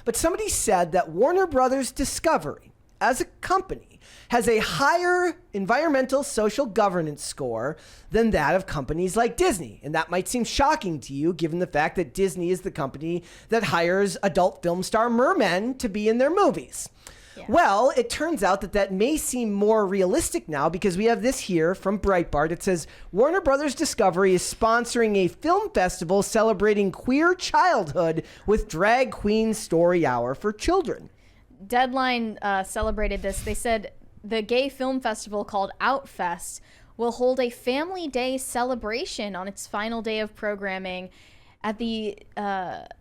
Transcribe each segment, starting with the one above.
but somebody said that Warner Brothers Discovery, as a company, has a higher environmental social governance score than that of companies like Disney. And that might seem shocking to you, given the fact that Disney is the company that hires adult film star mermen to be in their movies. Yeah. Well, it turns out that may seem more realistic now, because we have this here from Breitbart. It says, Warner Brothers Discovery is sponsoring a film festival celebrating queer childhood with drag queen story hour for children. Deadline celebrated this. They said the gay film festival called Outfest will hold a family day celebration on its final day of programming at the,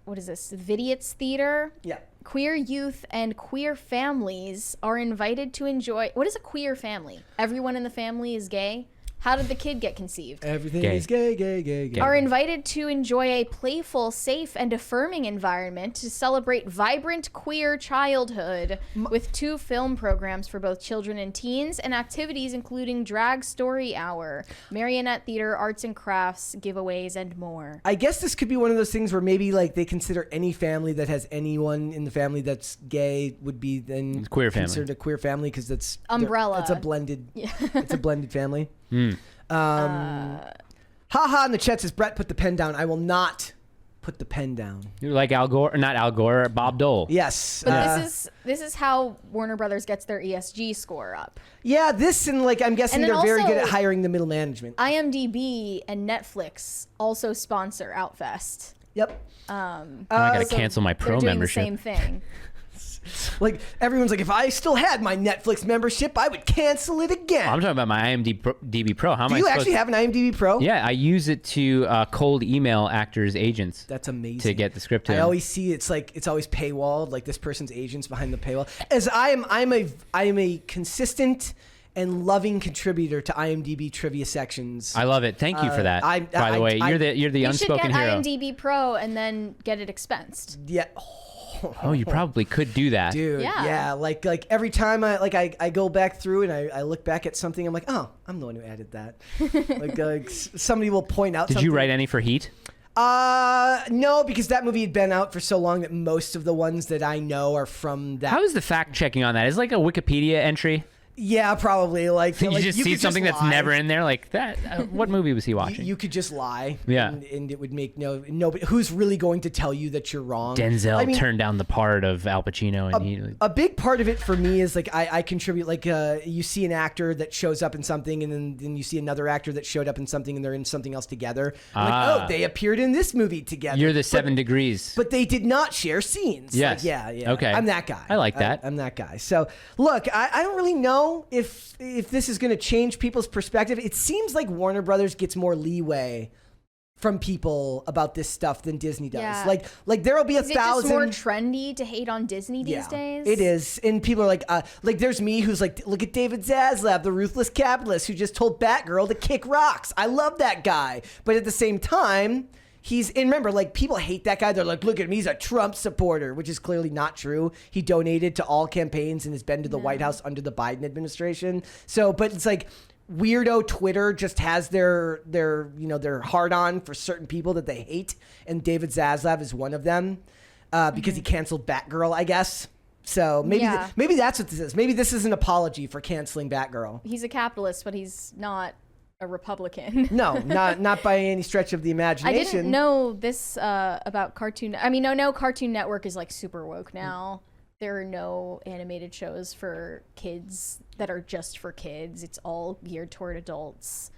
Vidiot's Theater. Yeah. Queer youth and queer families are invited to enjoy... What is a queer family? Everyone in the family is gay? How did the kid get conceived? Everything is gay, gay, gay, gay. Are invited to enjoy a playful, safe, and affirming environment to celebrate vibrant queer childhood with 2 film programs for both children and teens, and activities including drag story hour, marionette theater, arts and crafts, giveaways, and more. I guess this could be one of those things where maybe like they consider any family that has anyone in the family that's gay would be then queer considered a queer family, because that's umbrella. It's a blended. It's a blended family. Mm. Haha in the chat says, Brett, put the pen down. I will not put the pen down. You're like Al Gore, not Al Gore, Bob Dole. Yes. But this is how Warner Brothers gets their ESG score up. Yeah, this and like I'm guessing they're very good at hiring the middle management. IMDb and Netflix also sponsor Outfest. Yep. I gotta cancel my pro membership. They're doing the same thing. Like everyone's like, if I still had my Netflix membership, I would cancel it again. I'm talking about my IMDb Pro. How am I Do you actually have an IMDb Pro? Yeah, I use it to cold email actors, agents. That's amazing. To get the script to I them. always see it's always paywalled, like this person's agent's behind the paywall. As I am a consistent and loving contributor to IMDb trivia sections. I love it. Thank you for that. By the way, you're the unspoken hero. You should get IMDb Pro and then get it expensed. Yeah. Oh, you probably could do that. Dude, yeah. Like every time I go back through and I look back at something, I'm like, oh, I'm the one who added that. like somebody will point out something. Did you write any for Heat? No, because that movie had been out for so long that most of the ones that I know are from that. How is the fact checking on that? Is it like a Wikipedia entry? Yeah, probably. Like you just see something that's never in there, like that. What movie was he watching? You could just lie. Yeah, and it would make nobody. Who's really going to tell you that you're wrong? Denzel turned down the part of Al Pacino, and a big part of it for me is like I contribute. Like you see an actor that shows up in something, and then you see another actor that showed up in something, and they're in something else together. Like, oh, they appeared in this movie together. You're the 7 Degrees, but they did not share scenes. Yes. Like, yeah. Okay. I'm that guy. I like that. I'm that guy. So look, I don't really know if this is going to change people's perspective. It seems like Warner Brothers gets more leeway from people about this stuff than Disney does. Yeah. Like there'll be 1,000. Is it just more trendy to hate on Disney these days? It is. And people are like there's me who's like, look at David Zaslav, the ruthless capitalist who just told Batgirl to kick rocks. I love that guy. But at the same time, and remember, like, people hate that guy. They're like, look at him, he's a Trump supporter, which is clearly not true. He donated to all campaigns and has been to the White House under the Biden administration. So, but it's like weirdo Twitter just has their hard on for certain people that they hate, and David Zaslav is one of them because he canceled Batgirl, I guess. So maybe maybe that's what this is. Maybe this is an apology for canceling Batgirl. He's a capitalist, but he's not a Republican. No, not by any stretch of the imagination. I didn't know this about Cartoon. I mean, no, Cartoon Network is like super woke now. There are no animated shows for kids that are just for kids. It's all geared toward adults.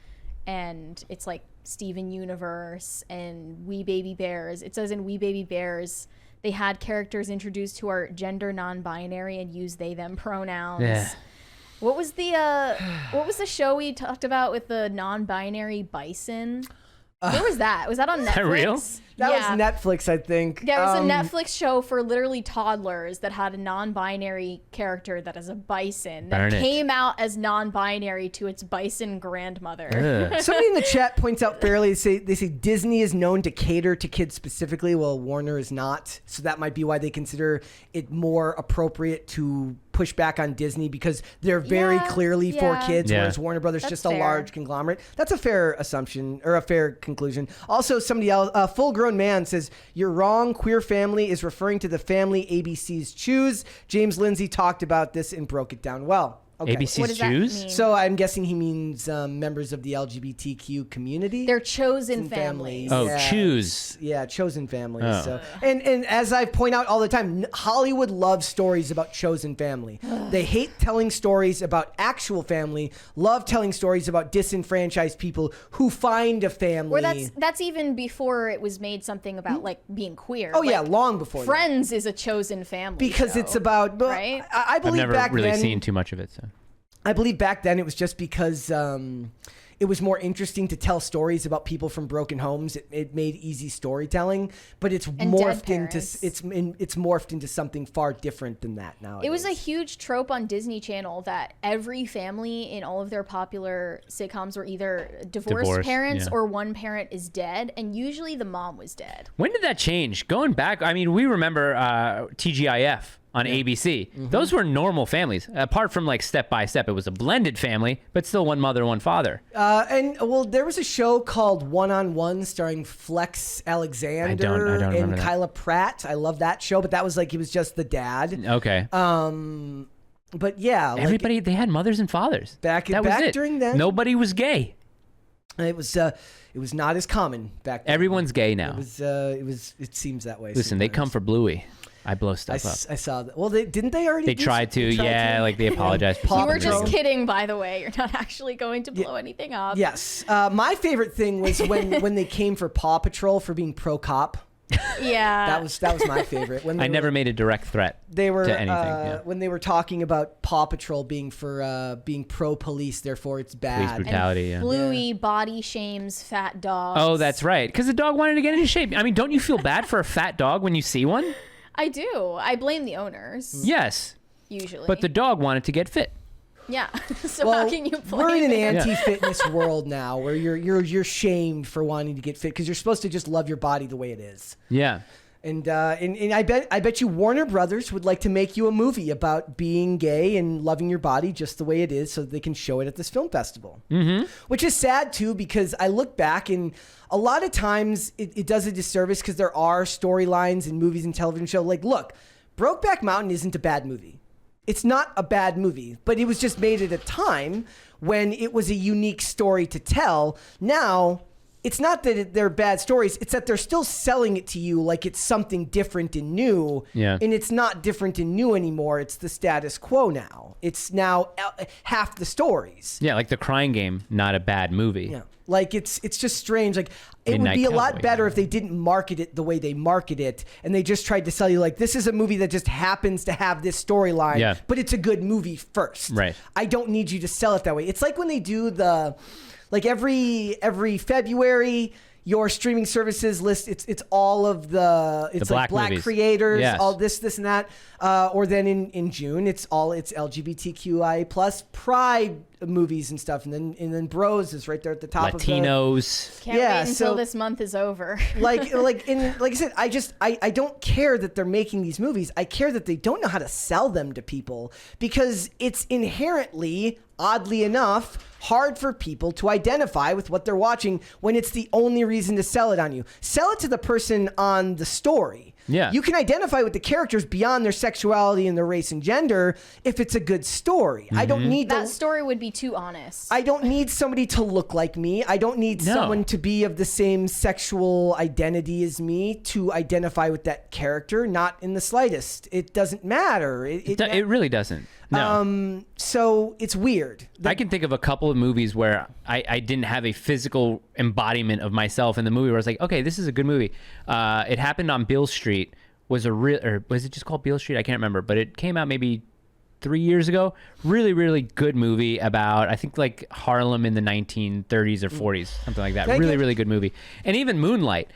And it's like Steven Universe and We Baby Bears. It says in We Baby Bears, they had characters introduced who are gender non-binary and use they them pronouns. Yeah. What was the show we talked about with the non-binary bison? Where was that? Was that on Netflix? Is that real? That was Netflix, I think. Yeah, it was a Netflix show for literally toddlers that had a non-binary character that is a bison that came out as non-binary to its bison grandmother. Somebody in the chat points out fairly, they say Disney is known to cater to kids specifically, while Warner is not. So that might be why they consider it more appropriate to push back on Disney because they're very clearly for kids, Yeah. whereas Warner Brothers That's just a fair. large conglomerate. That's a fair assumption or a fair conclusion. Also, somebody else, a full-grown man says, "You're wrong. Queer family is referring to the family ABC's choose." James Lindsay talked about this and broke it down well. Okay. What ABC's does that Jews? mean? So I'm guessing he means members of the LGBTQ community. They're chosen families. families. Oh, Yeah. choose. Yeah, chosen families. Oh. So, and as I point out all the time, Hollywood loves stories about chosen family. They hate telling stories about actual family. Love telling stories about disenfranchised people who find a family. Or that's even before it was made something about like being queer. Oh yeah, Like, long before that. Friends is a chosen family Because show, it's about. But right? I I've believe never back really then. seen too much of it. So I believe back then it was just because it was more interesting to tell stories about people from broken homes. It made easy storytelling, but it's morphed dead into parents. it's morphed into something far different than that now. It was a huge trope on Disney Channel that every family in all of their popular sitcoms were either divorced parents yeah. or one parent is dead, and usually the mom was dead. when did that change? Going back, I mean, we remember TGIF on ABC. Those were normal families. Apart from like Step by Step, it was a blended family, but still one mother, one father. And well, there was a show called One on One starring Flex Alexander I don't and remember that. Kyla Pratt. I love that show, but that was like he was just the dad. Okay. But yeah, like, Everybody, they had mothers and fathers. Back that was it. during then. Nobody was gay. it was not as common back then. Everyone's gay now. It seems that way. Listen, they come sometimes. for Bluey. I blow I, stuff up. I saw that. Well, didn't they already? They tried to, yeah, like they apologized for Paw You were something. just kidding, by the way. You're not actually going to blow anything up. Yes. My favorite thing was when they came for Paw Patrol for being pro cop. Yeah. That was my favorite. When I they never were, made a direct threat they were to anything. Yeah. when they were talking about Paw Patrol being for being pro police, therefore it's bad. Police brutality, yeah. Bluey body shames fat dogs. Oh, that's right. Because the dog wanted to get into shape. I mean, don't you feel bad for a fat dog when you see one? I do. I blame the owners. Yes. Usually. But the dog wanted to get fit. Yeah. So Well, how can you blame we're in an it? anti-fitness world now, where you're shamed for wanting to get fit because you're supposed to just love your body the way it is. Yeah. And I bet you Warner Brothers would like to make you a movie about being gay and loving your body just the way it is, so that they can show it at this film festival. Mm-hmm. Which is sad too, because I look back and a lot of times it does a disservice because there are storylines in movies and television shows. Like, look, Brokeback Mountain isn't a bad movie. It's not a bad movie, but it was just made at a time when it was a unique story to tell. Now, it's not that they're bad stories. It's that they're still selling it to you like it's something different and new. Yeah. And it's not different and new anymore. It's the status quo now. It's now half the stories. Yeah, like The Crying Game, not a bad movie. Yeah. Like it's just strange. Like it would Midnight be a lot Cowboy. better if they didn't market it the way they market it and they just tried to sell you like this is a movie that just happens to have this storyline, Yeah. but it's a good movie first. Right. I don't need you to sell it that way. It's like when they do like every February your streaming services list it's all of it's like black black movies. creators, Yes. all this and that, or then in June it's LGBTQI plus pride movies and stuff, and then Bros is right there at the top of the Latinos. Can't Yeah, wait until so- this month is over. like I said, I don't care that they're making these movies. I care that they don't know how to sell them to people because it's inherently, oddly enough, hard for people to identify with what they're watching when it's the only reason to sell it on you. Sell it to the person on the story. Yeah. You can identify with the characters beyond their sexuality and their race and gender if it's a good story. I don't need That story would be too honest. I don't need somebody to look like me. I don't need No. someone to be of the same sexual identity as me to identify with that character. Not in the slightest. It doesn't matter. It really doesn't. No. So it's weird. I can think of a couple of movies where I didn't have a physical embodiment of myself in the movie where I was like, okay, this is a good movie. It Happened on Beale Street was or was it just called Beale Street? I can't remember, but it came out maybe 3 years ago. Really, really good movie about, I think, like Harlem in the 1930s or 40s, something like that. Thank Really, you. really good movie. And even Moonlight.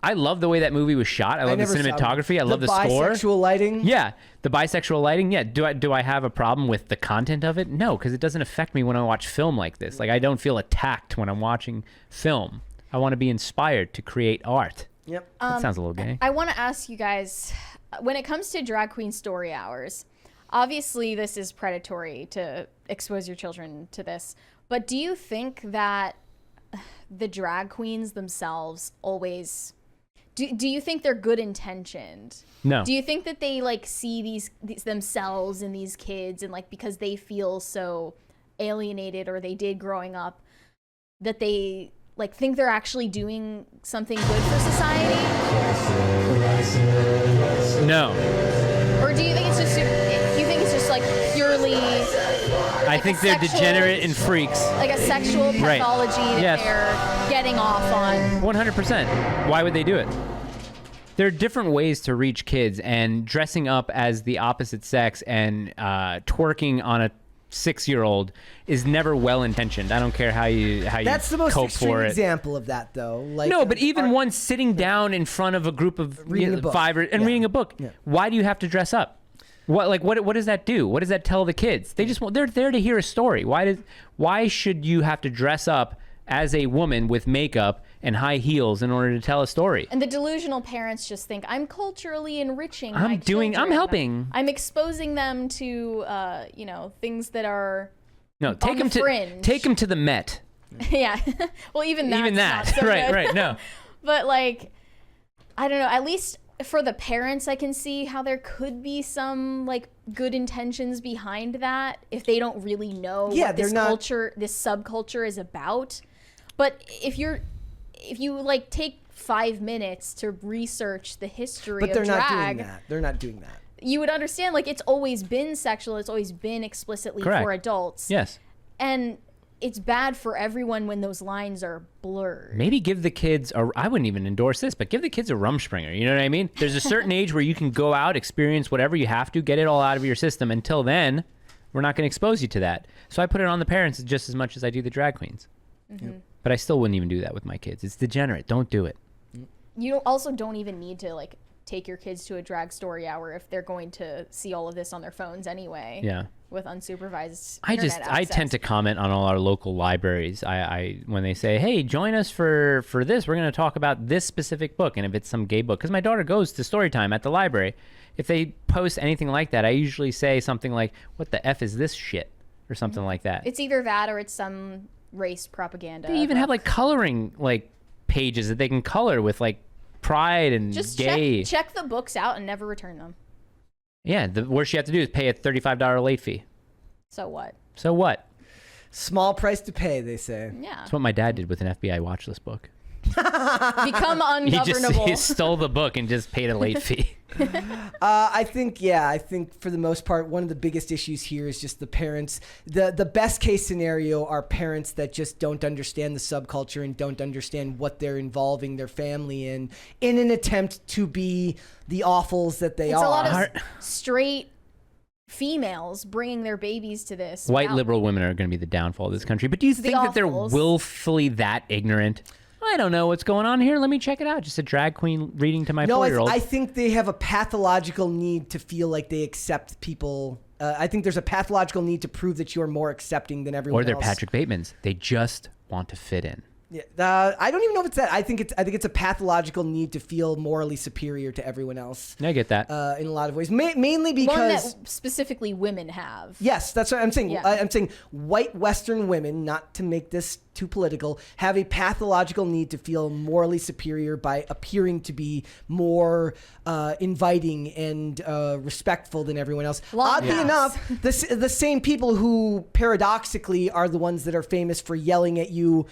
I love the way that movie was shot. I love the never saw cinematography. I love the score. bisexual lighting. Yeah, the bisexual lighting. Yeah, do I have a problem with the content of it? No, because it doesn't affect me when I watch film like this. Like I don't feel attacked when I'm watching film. I want to be inspired to create art. Yep. That sounds a little gay. I want to ask you guys, when it comes to drag queen story hours, obviously this is predatory to expose your children to this, but do you think that the drag queens themselves always do you think they're good intentioned? No. Do you think that they like see these themselves in these kids, and like because they feel so alienated, or they did growing up, that they like think they're actually doing something good for society? No. Or do you think it's just like purely I think they're degenerate and freaks. like a sexual pathology that Yes. they're getting off on? 100%. Why would they do it? There are different ways to reach kids, and dressing up as the opposite sex and twerking on a 6-year-old is never well intentioned. I don't care how you That's the most cope extreme for it. example of that, though. Like, No, but even one sitting down in front of a group of Reading a book. reading a book. Yeah. Why do you have to dress up? What does that do? What does that tell the kids? They're there to hear a story. Why should you have to dress up as a woman with makeup and high heels in order to tell a story? And the delusional parents just think, I'm culturally enriching my I'm children. helping. I'm exposing them to, things that are No, on take the them fringe. to the Met. Yeah. Well, even that's Even that. not so right, good. right. No. But like, I don't know, at least for the parents, I can see how there could be some like good intentions behind that if they don't really know what this subculture is about. But if you like take 5 minutes to research the history but of they're drag, not doing that. They're not doing that. you would understand like it's always been sexual, it's always been explicitly Correct. for adults. Yes. And it's bad for everyone when those lines are blurred. Maybe give the kids I wouldn't even endorse this, but give the kids a Rumspringa. You know what I mean? There's a certain age where you can go out, experience whatever you have to, get it all out of your system. Until then, we're not going to expose you to that. So I put it on the parents just as much as I do the drag queens. Mm-hmm. But I still wouldn't even do that with my kids. It's degenerate. Don't do it. You also don't even need to like take your kids to a drag story hour if they're going to see all of this on their phones anyway. Yeah. With unsupervised I access. tend to comment on all our local libraries. I when they say, "Hey, join us for this. We're going to talk about this specific book." And if it's some gay book, because my daughter goes to story time at the library, if they post anything like that, I usually say something like, "What the F is this shit?" or something like that. It's either that or it's some race propaganda. They even have like coloring like pages that they can color with like pride and just gay. check the books out and never return them. Yeah, the worst you have to do is pay a $35 late fee. So what? So what? Small price to pay, they say. Yeah. That's what my dad did with an FBI watch list book. Become He ungovernable. stole the book and just paid a late fee. I think for the most part, one of the biggest issues here is just the parents. The best case scenario are parents that just don't understand the subculture and don't understand what they're involving their family in an attempt to be the awfuls that they It's are. a lot of straight females bringing their babies to this. White without- liberal women are going to be the downfall of this country. But do you think that they're awfuls. willfully that ignorant? I don't know what's going on here. Let me check it out. Just a drag queen reading to my No, 4-year-old. I think they have a pathological need to feel like they accept people. I think there's a pathological need to prove that you're more accepting than everyone Or they're else. Patrick Batemans. They just want to fit in. Yeah, I don't even know if it's that. I think it's a pathological need to feel morally superior to everyone else. I get that. In a lot of ways, mainly because one that specifically women have. yes, that's what I'm saying. Yeah. I'm saying white Western women, not to make this too political, have a pathological need to feel morally superior by appearing to be more inviting and respectful than everyone else. Oddly enough, the same people who paradoxically are the ones that are famous for yelling at you,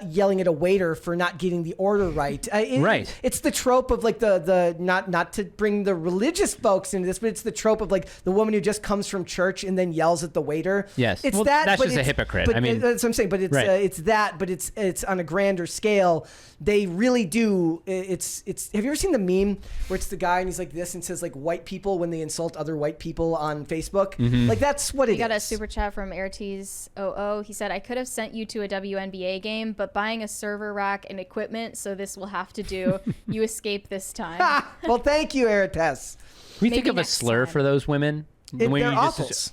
yelling at a waiter for not getting the order right. Right. It's the trope of like the not to bring the religious folks into this, but it's the trope of like the woman who just comes from church and then yells at the waiter. Yes. It's Well, that. that's but just a it's- hypocrite. But I mean, that's what I'm saying. But it's right. it's that. But it's on a grander scale. They really do. It's. Have you ever seen the meme where it's the guy and he's like this and says like white people when they insult other white people on Facebook? Mm-hmm. Like that's what it is. We got a super chat from Airtees 00. He said, I could have sent you to a WNBA game, but buying a server rack and equipment, so this will have to do. You escape this time. Well, thank you, Erites. we think maybe of a next slur time. for those women. They're When you just- awfuls.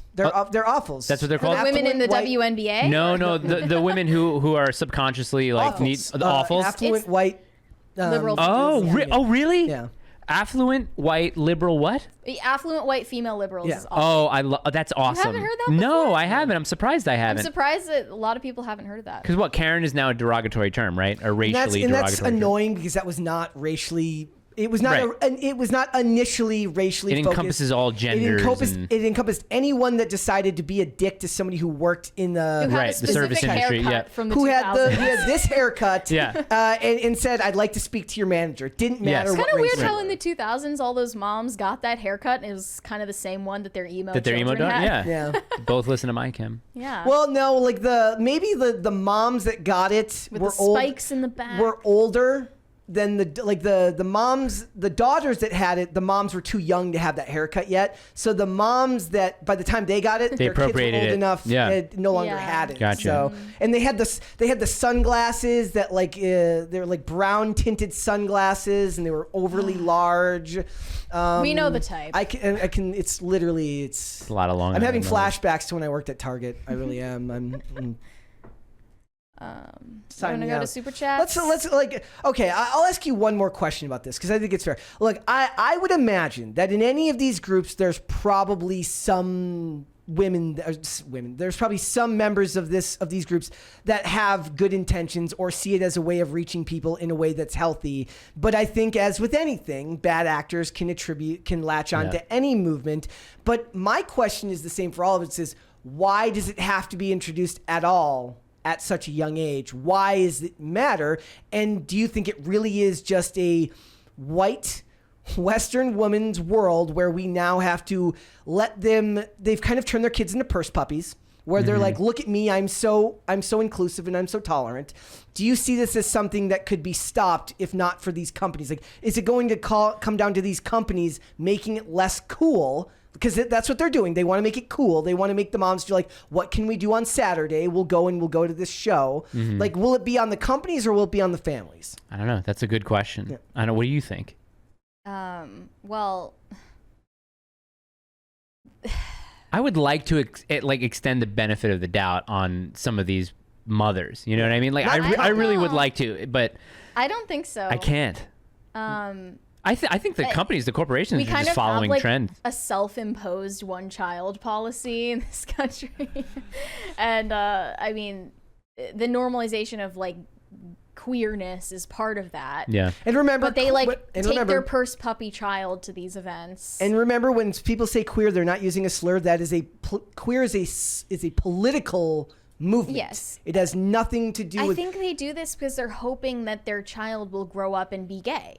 They're awfuls. That's what they're For called? the women in the Affluent white- WNBA? No, the women who are subconsciously like Awfuls. need the awfuls. Affluent It's white. liberal Oh, Yeah. oh, really? Yeah. Affluent, white, liberal what? The affluent white female liberals Yeah. is awesome. That's awesome. haven't heard that No, before? I haven't. I'm surprised I I'm haven't. surprised that a lot of people haven't heard of that. Because what, Karen is now a derogatory term, right? A And racially that's derogatory term. annoying because that was not racially. It was not. Right. It was not initially racially It focused. encompasses all genders. It encompassed anyone that decided to be a dick to somebody who worked in the Who had Right, a the service specific industry, haircut yeah. from the who 2000s. had this haircut. Yeah. And said, "I'd like to speak to your manager." It didn't matter Yes. what Kind of race weird you how were. in the 2000s all those moms got that haircut and it was kind of the same one that their emo children daughter, had. yeah. Yeah. Both listen to my Kim. Yeah. Well, no, like the moms that got it with were the old, spikes in the back. were older than the moms, the daughters that had it. The moms were too young to have that haircut yet. So the moms that by the time they got it, their kids were appropriated old it. enough, Yeah. it no longer Yeah. had it. Gotcha. So and they had the sunglasses that they're like brown tinted sunglasses and they were overly large. We know the type. I can. It's literally. It's A lot of long. I'm having hair. flashbacks to when I worked at Target. I really am. I'm We're gonna me go to up. super chats. Let's like okay. I'll ask you one more question about this because I think it's fair. Look, I would imagine that in any of these groups, there's probably some women. There's probably some members of these groups that have good intentions or see it as a way of reaching people in a way that's healthy. But I think, as with anything, bad actors can latch on to any movement. But my question is the same for all of it: is why does it have to be introduced at all? At such a young age, why does it matter? And do you think it really is just a white Western woman's world where we now have to let them? They've kind of turned their kids into purse puppies, where they're like, "Look at me, I'm so inclusive and I'm so tolerant." Do you see this as something that could be stopped if not for these companies? Like, is it going to come down to these companies making it less cool? Because that's what they're doing. They want to make it cool. They want to make the moms feel like, what can we do on Saturday? We'll go to this show. Like, will it be on the companies or will it be on the families? I don't know. That's a good question. Yeah. I don't know. What do you think? Well, I would like to extend the benefit of the doubt on some of these mothers. You know what I mean? Like, I really would know. like to, but I don't think so. I can't. I think the companies, the corporations, We are kind just of following have like trend. a self-imposed one-child policy in this country, and I mean, the normalization of like queerness is part of that. Yeah. And remember, But they take their purse puppy child to these events. And remember, when people say queer, they're not using a slur. That is queer is a political movement. Yes. It has nothing to do I with. think they do this because they're hoping that their child will grow up and be gay.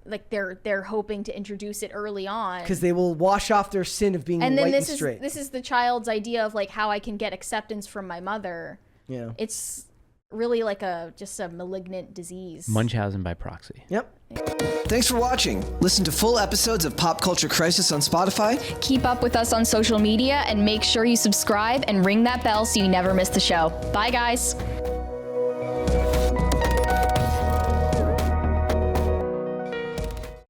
Like they're hoping to introduce it early on. Because they will wash off their sin of being And then white this and straight. is this is the child's idea of like how I can get acceptance from my mother. Yeah. It's really like just a malignant disease. Munchausen by proxy. Yep. Thanks for watching. Listen to full episodes of Pop Culture Crisis on Spotify. Keep up with us on social media and make sure you subscribe and ring that bell so you never miss the show. Bye guys.